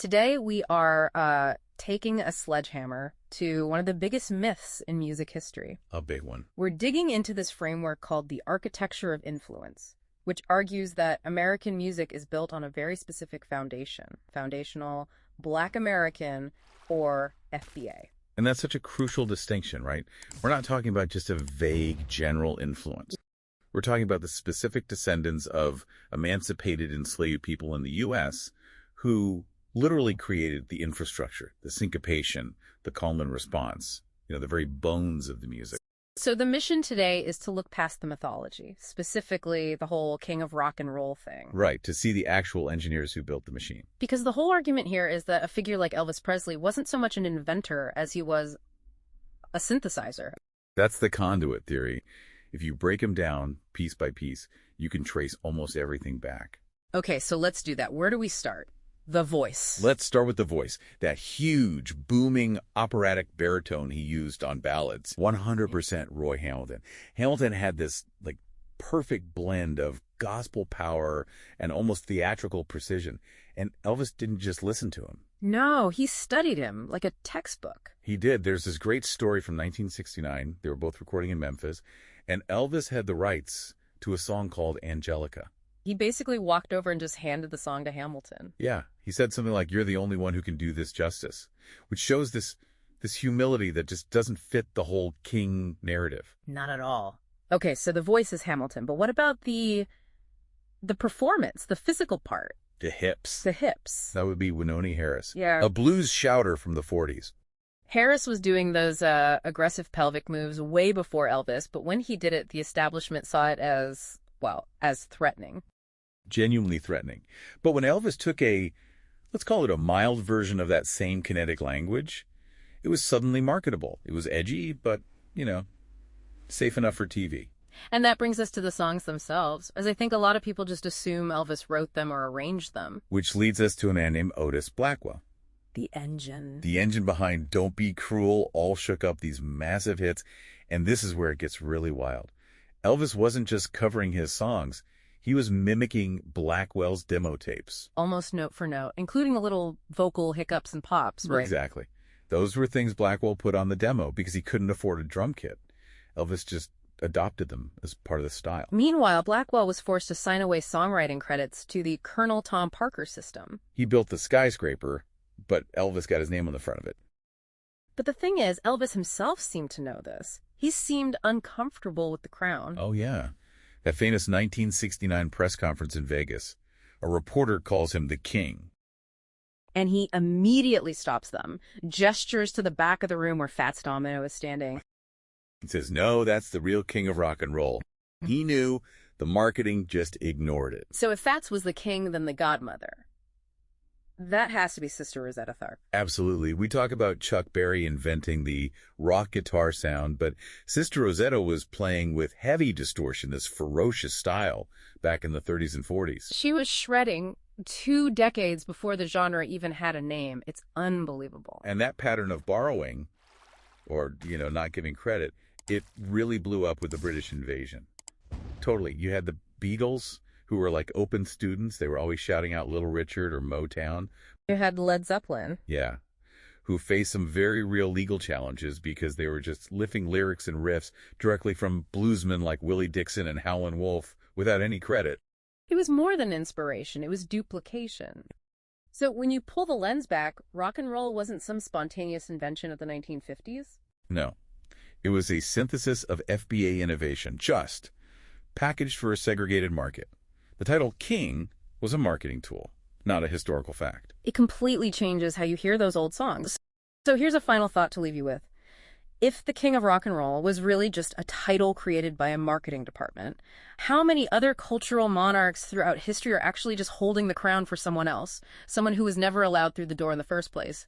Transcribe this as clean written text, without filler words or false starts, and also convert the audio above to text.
Today we are taking a sledgehammer to one of the biggest myths in music history. A big one. We're digging into this framework called the architecture of influence, which argues that American music is built on a very specific foundational Black American, or FBA. And that's such a crucial distinction, right? We're not talking about just a vague general influence. We're talking about the specific descendants of emancipated enslaved people in the U.S. who literally created the infrastructure, the syncopation, the call and response, the very bones of the music. So the mission today is to look past the mythology, specifically the whole king of rock and roll thing. Right, to see the actual engineers who built the machine. Because the whole argument here is that a figure like Elvis Presley wasn't so much an inventor as he was a synthesizer. That's the conduit theory. If you break him down piece by piece, you can trace almost everything back. Okay, so let's do that. Where do we start? The voice. Let's start with the voice. That huge, booming, operatic baritone he used on ballads. 100% Roy Hamilton. Hamilton had this, perfect blend of gospel power and almost theatrical precision. And Elvis didn't just listen to him. No, he studied him like a textbook. He did. There's this great story from 1969. They were both recording in Memphis. And Elvis had the rights to a song called Angelica. He basically walked over and just handed the song to Hamilton. Yeah. He said something like, "You're the only one who can do this justice," which shows this humility that just doesn't fit the whole king narrative. Not at all. Okay, so the voice is Hamilton, but what about the performance, the physical part? The hips. The hips. That would be Wynonie Harris. Yeah. A blues shouter from the 40s. Harris was doing those aggressive pelvic moves way before Elvis, but when he did it, the establishment saw it as threatening. Genuinely threatening. But when Elvis took let's call it a mild version of that same kinetic language, it was suddenly marketable. It was edgy, but, safe enough for TV. And that brings us to the songs themselves, as I think a lot of people just assume Elvis wrote them or arranged them. Which leads us to a man named Otis Blackwell. The engine. The engine behind Don't Be Cruel all shook up these massive hits, and this is where it gets really wild. Elvis wasn't just covering his songs. He was mimicking Blackwell's demo tapes. Almost note for note, including the little vocal hiccups and pops, right? Exactly. Those were things Blackwell put on the demo because he couldn't afford a drum kit. Elvis just adopted them as part of the style. Meanwhile, Blackwell was forced to sign away songwriting credits to the Colonel Tom Parker system. He built the skyscraper, but Elvis got his name on the front of it. But the thing is, Elvis himself seemed to know this. He seemed uncomfortable with the crown. Oh, yeah. That famous 1969 press conference in Vegas, a reporter calls him the king. And he immediately stops them, gestures to the back of the room where Fats Domino is standing. He says, "No, that's the real king of rock and roll." He knew, the marketing just ignored it. So if Fats was the king, then the godmother. That has to be Sister Rosetta Tharpe. Absolutely. We talk about Chuck Berry inventing the rock guitar sound, but Sister Rosetta was playing with heavy distortion, this ferocious style, back in the 30s and 40s. She was shredding 2 decades before the genre even had a name. It's unbelievable. And that pattern of borrowing, or, not giving credit, it really blew up with the British invasion. Totally. You had the Beatles, who were like open students. They were always shouting out Little Richard or Motown. You had Led Zeppelin. Yeah. Who faced some very real legal challenges because they were just lifting lyrics and riffs directly from bluesmen like Willie Dixon and Howlin' Wolf without any credit. It was more than inspiration. It was duplication. So when you pull the lens back, rock and roll wasn't some spontaneous invention of the 1950s? No. It was a synthesis of FBA innovation, just packaged for a segregated market. The title King was a marketing tool, not a historical fact. It completely changes how you hear those old songs. So here's a final thought to leave you with. If the king of rock and roll was really just a title created by a marketing department, how many other cultural monarchs throughout history are actually just holding the crown for someone else, someone who was never allowed through the door in the first place?